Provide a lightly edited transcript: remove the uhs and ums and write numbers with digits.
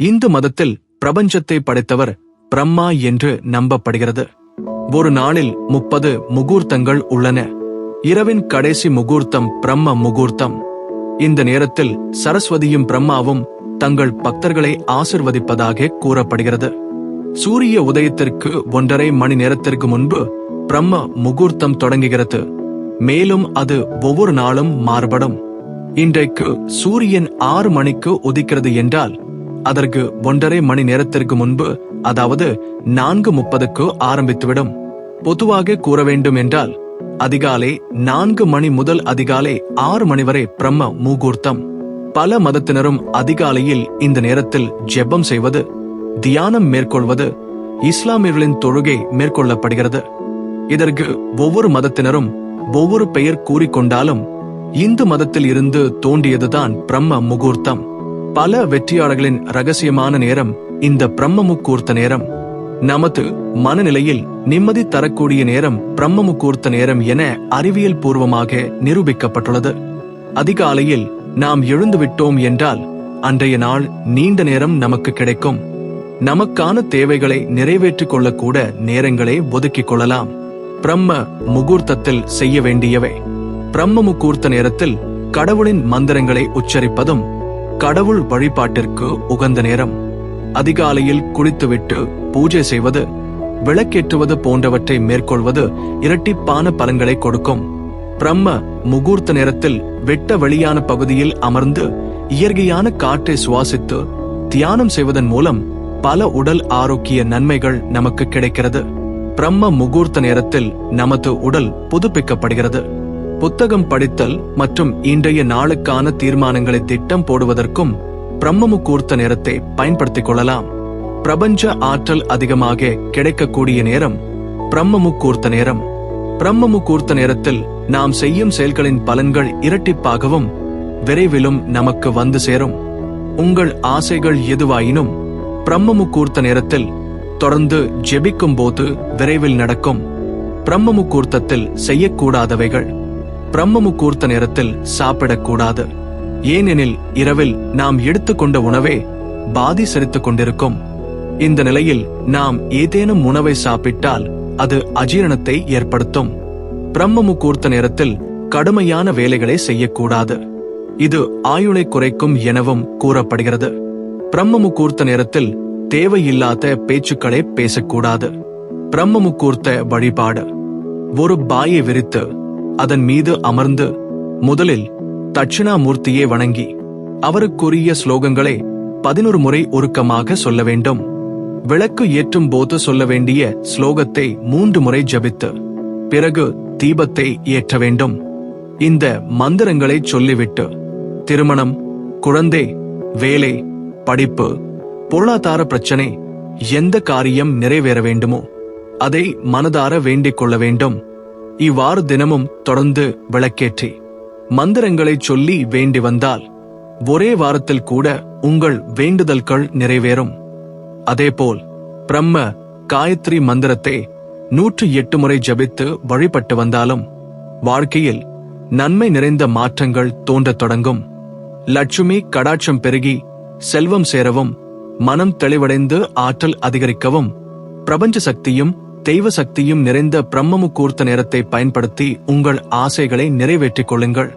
இந்து மதத்தில் பிரபஞ்சத்தை படைத்தவர் பிரம்மா என்று நம்பப்படுகிறது. ஒரு நாளில் 30 முகூர்த்தங்கள் உள்ளன. இரவின் கடைசி முகூர்த்தம் பிரம்ம முகூர்த்தம். இந்த நேரத்தில் சரஸ்வதியும் பிரம்மாவும் தங்கள் பக்தர்களை ஆசிர்வதிப்பதாக கூறப்படுகிறது. சூரிய உதயத்திற்கு 1.5 மணி நேரத்திற்கு முன்பு பிரம்ம முகூர்த்தம் தொடங்குகிறது. மேலும் அது ஒவ்வொரு நாளும் மாறுபடும். இன்றைக்கு சூரியன் 6 மணிக்கு உதிக்கிறது என்றால் அதற்கு 1.5 மணி நேரத்திற்கு முன்பு, அதாவது 4:30க்கு ஆரம்பித்துவிடும். பொதுவாக கூற வேண்டும் என்றால் அதிகாலை 4 மணி முதல் அதிகாலை 6 மணி வரை பிரம்ம முகூர்த்தம். பல மதத்தினரும் அதிகாலையில் இந்த நேரத்தில் ஜெபம் செய்வது, தியானம் மேற்கொள்வது, இஸ்லாமியர்களின் தொழுகை மேற்கொள்ளப்படுகிறது. இதற்கு ஒவ்வொரு மதத்தினரும் ஒவ்வொரு பெயர் கூறிக்கொண்டாலும் இந்து மதத்தில் இருந்து தோன்றியதுதான் பிரம்ம முகூர்த்தம். பல வெற்றியாளர்களின் ரகசியமான நேரம் இந்த பிரம்ம முகூர்த்த நேரம். நமது மனநிலையில் நிம்மதி தரக்கூடிய நேரம் பிரம்ம முகூர்த்த நேரம் என அறிவியல் பூர்வமாக நிரூபிக்கப்பட்டுள்ளது. அதிகாலையில் நாம் எழுந்துவிட்டோம் என்றால் அன்றைய நாள் நீண்ட நேரம் நமக்கு கிடைக்கும். நமக்கான தேவைகளை நிறைவேற்றிக் கொள்ளக்கூட நேரங்களை ஒதுக்கிக் கொள்ளலாம். பிரம்ம முகூர்த்தத்தில் செய்ய வேண்டியவை: பிரம்ம முகூர்த்த நேரத்தில் கடவுளின் மந்திரங்களை உச்சரிப்பதும் கடவுள் வழிபாட்டிற்கு உகந்த நேரம். அதிகாலையில் குளித்துவிட்டு பூஜை செய்வது, விளக்கேற்றுவது போன்றவற்றை மேற்கொள்வது இரட்டிப்பான பலன்களை கொடுக்கும். பிரம்ம முகூர்த்த நேரத்தில் வெட்ட வெளியான பகுதியில் அமர்ந்து இயற்கையான காற்றை சுவாசித்து தியானம் செய்வதன் மூலம் பல உடல் ஆரோக்கிய நன்மைகள் நமக்கு கிடைக்கிறது. பிரம்ம முகூர்த்த நேரத்தில் நமது உடல் புதுப்பிக்கப்படுகிறது. புத்தகம் படித்தல் மற்றும் இன்றைய நாளுக்கான தீர்மானங்களை திட்டம் போடுவதற்கும் பிரம்ம முகூர்த்த நேரத்தை பயன்படுத்திக் கொள்ளலாம். பிரபஞ்ச ஆற்றல் அதிகமாக கிடைக்கக்கூடிய நேரம் பிரம்ம முகூர்த்த நேரம். பிரம்ம முகூர்த்த நேரத்தில் நாம் செய்யும் செயல்களின் பலன்கள் இரட்டிப்பாகவும் விரைவிலும் நமக்கு வந்து சேரும். உங்கள் ஆசைகள் எதுவாயினும் பிரம்ம முகூர்த்த நேரத்தில் தொடர்ந்து ஜெபிக்கும் போது விரைவில் நடக்கும். பிரம்ம முகூர்த்தத்தில் செய்யக்கூடாதவைகள்: பிரம்ம முகூர்த்த நேரத்தில் சாப்பிடக்கூடாது. ஏனெனில் இரவில் நாம் எடுத்துக்கொண்ட உணவே பாதி செலுத்திக் கொண்டிருக்கும். இந்த நிலையில் நாம் ஏதேனும் உணவை சாப்பிட்டால் அது அஜீரணத்தை ஏற்படுத்தும். பிரம்ம முகூர்த்த நேரத்தில் கடுமையான வேலைகளை செய்யக்கூடாது. இது ஆயுளை குறைக்கும் எனவும் கூறப்படுகிறது. பிரம்ம முகூர்த்த நேரத்தில் தேவையில்லாத பேச்சுக்களை பேசக்கூடாது. பிரம்ம முகூர்த்த வழிபாடு: ஒரு பாயை விரித்து அதன் மீது அமர்ந்து முதலில் தட்சிணாமூர்த்தியை வணங்கி அவருக்குரிய ஸ்லோகங்களை 11 முறை உருக்கமாக சொல்ல வேண்டும். விளக்கு ஏற்றும் போது சொல்ல வேண்டிய ஸ்லோகத்தை 3 முறை ஜபித்து பிறகு தீபத்தை ஏற்ற வேண்டும். இந்த மந்திரங்களை சொல்லிவிட்டு திருமணம், குழந்தை, வேலை, படிப்பு, பொருளாதார பிரச்சனை, எந்த காரியம் நிறைவேற வேண்டுமோ அதை மனதார வேண்டிக் கொள்ள வேண்டும். இவ்வாறு தினமும் தொடர்ந்து விளக்கேற்றி மந்திரங்களை சொல்லி வேண்டி வந்தால் ஒரே வாரத்தில் கூட உங்கள் வேண்டுதல்கள் நிறைவேறும். அதேபோல் பிரம்ம காயத்ரி மந்திரத்தை 108 முறை ஜபித்து வழிபட்டு வந்தாலும் வாழ்க்கையில் நன்மை நிறைந்த மாற்றங்கள் தோன்றத் தொடங்கும். லட்சுமி கடாட்சம் பெருகி செல்வம் சேரவும், மனம் தெளிவடைந்து ஆற்றல் அதிகரிக்கவும் பிரபஞ்ச சக்தியும் தெய்வ சக்தியும் நிறைந்த பிரம்ம முகூர்த்த நேரத்தை பயன்படுத்தி உங்கள் ஆசைகளை நிறைவேற்றிக் கொள்ளுங்கள்.